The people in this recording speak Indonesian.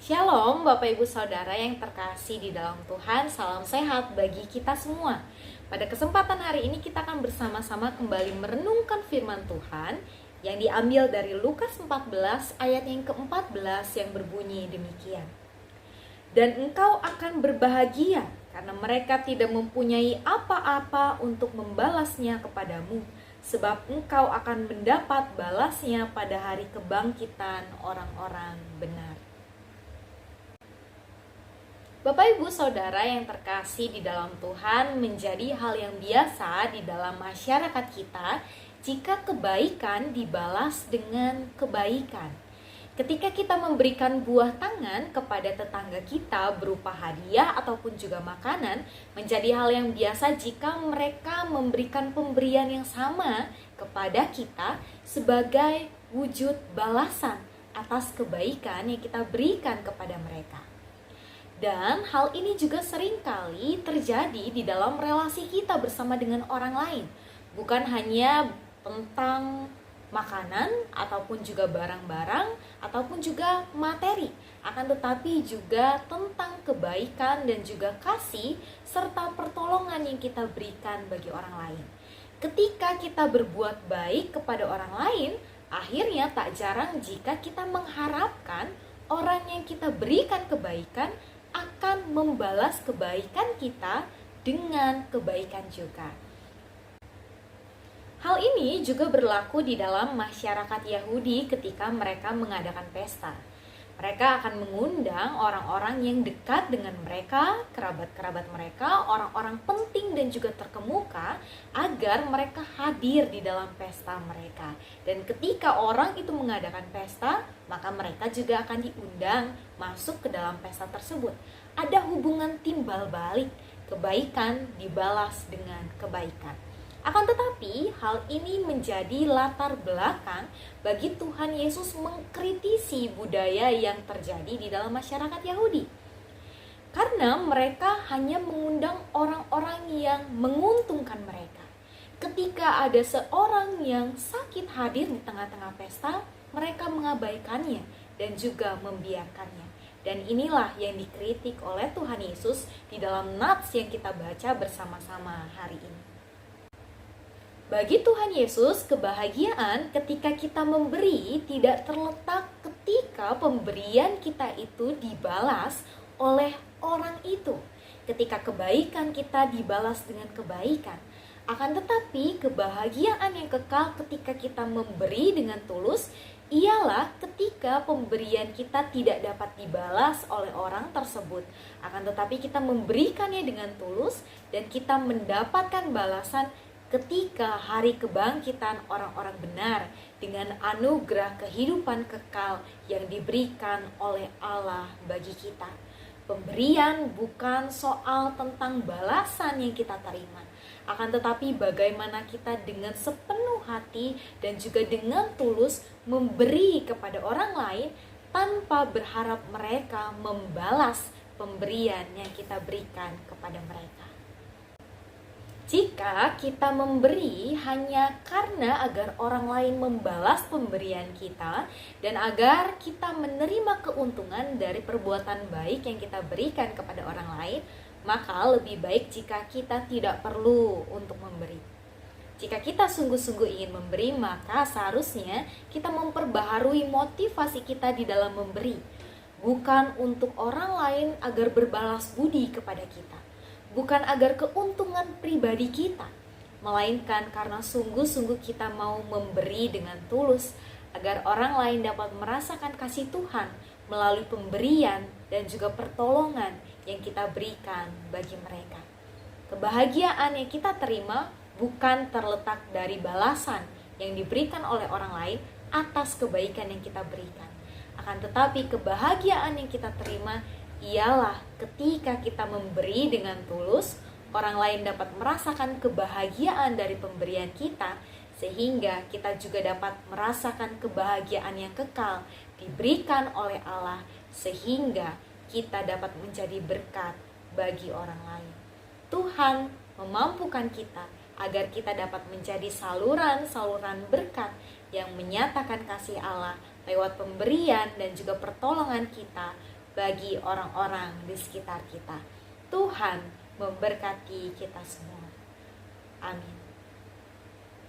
Shalom Bapak Ibu Saudara yang terkasih di dalam Tuhan, salam sehat bagi kita semua. Pada kesempatan hari ini kita akan bersama-sama kembali merenungkan firman Tuhan yang diambil dari Lukas 14 ayat yang ke-14 yang berbunyi demikian. Dan engkau akan berbahagia karena mereka tidak mempunyai apa-apa untuk membalasnya kepadamu, sebab engkau akan mendapat balasnya pada hari kebangkitan orang-orang benar. Bapak Ibu Saudara yang terkasih di dalam Tuhan, menjadi hal yang biasa di dalam masyarakat kita jika kebaikan dibalas dengan kebaikan. Ketika kita memberikan buah tangan kepada tetangga kita berupa hadiah ataupun juga makanan, menjadi hal yang biasa jika mereka memberikan pemberian yang sama kepada kita sebagai wujud balasan atas kebaikan yang kita berikan kepada mereka. Dan hal ini juga seringkali terjadi di dalam relasi kita bersama dengan orang lain. Bukan hanya tentang makanan ataupun juga barang-barang ataupun juga materi, akan tetapi juga tentang kebaikan dan juga kasih serta pertolongan yang kita berikan bagi orang lain. Ketika kita berbuat baik kepada orang lain, akhirnya tak jarang jika kita mengharapkan orang yang kita berikan kebaikan akan membalas kebaikan kita dengan kebaikan juga. Hal ini juga berlaku di dalam masyarakat Yahudi ketika mereka mengadakan pesta. Mereka akan mengundang orang-orang yang dekat dengan mereka, kerabat-kerabat mereka, orang-orang penting dan juga terkemuka agar mereka hadir di dalam pesta mereka. Dan ketika orang itu mengadakan pesta, maka mereka juga akan diundang masuk ke dalam pesta tersebut. Ada hubungan timbal balik, kebaikan dibalas dengan kebaikan. Akan tetapi, hal ini menjadi latar belakang bagi Tuhan Yesus mengkritisi budaya yang terjadi di dalam masyarakat Yahudi. Karena mereka hanya mengundang orang-orang yang menguntungkan mereka. Ketika ada seorang yang sakit hadir di tengah-tengah pesta, mereka mengabaikannya dan juga membiarkannya. Dan inilah yang dikritik oleh Tuhan Yesus di dalam nats yang kita baca bersama-sama hari ini. Bagi Tuhan Yesus, kebahagiaan ketika kita memberi tidak terletak ketika pemberian kita itu dibalas oleh orang itu. Ketika kebaikan kita dibalas dengan kebaikan. Akan tetapi kebahagiaan yang kekal ketika kita memberi dengan tulus ialah ketika pemberian kita tidak dapat dibalas oleh orang tersebut. Akan tetapi kita memberikannya dengan tulus dan kita mendapatkan balasan ketika hari kebangkitan orang-orang benar dengan anugerah kehidupan kekal yang diberikan oleh Allah bagi kita. Pemberian bukan soal tentang balasan yang kita terima, akan tetapi bagaimana kita dengan sepenuh hati dan juga dengan tulus memberi kepada orang lain tanpa berharap mereka membalas pemberian yang kita berikan kepada mereka. Jika kita memberi hanya karena agar orang lain membalas pemberian kita dan agar kita menerima keuntungan dari perbuatan baik yang kita berikan kepada orang lain, maka lebih baik jika kita tidak perlu untuk memberi. Jika kita sungguh-sungguh ingin memberi, maka seharusnya kita memperbaharui motivasi kita di dalam memberi, bukan untuk orang lain agar berbalas budi kepada kita. Bukan agar keuntungan pribadi kita, melainkan karena sungguh-sungguh kita mau memberi dengan tulus, agar orang lain dapat merasakan kasih Tuhan melalui pemberian dan juga pertolongan yang kita berikan bagi mereka. Kebahagiaan yang kita terima bukan terletak dari balasan yang diberikan oleh orang lain atas kebaikan yang kita berikan. Akan tetapi kebahagiaan yang kita terima ialah ketika kita memberi dengan tulus, orang lain dapat merasakan kebahagiaan dari pemberian kita, sehingga kita juga dapat merasakan kebahagiaan yang kekal diberikan oleh Allah, sehingga kita dapat menjadi berkat bagi orang lain. Tuhan memampukan kita agar kita dapat menjadi saluran-saluran berkat yang menyatakan kasih Allah lewat pemberian dan juga pertolongan kita bagi orang-orang di sekitar kita. Tuhan memberkati kita semua. Amin.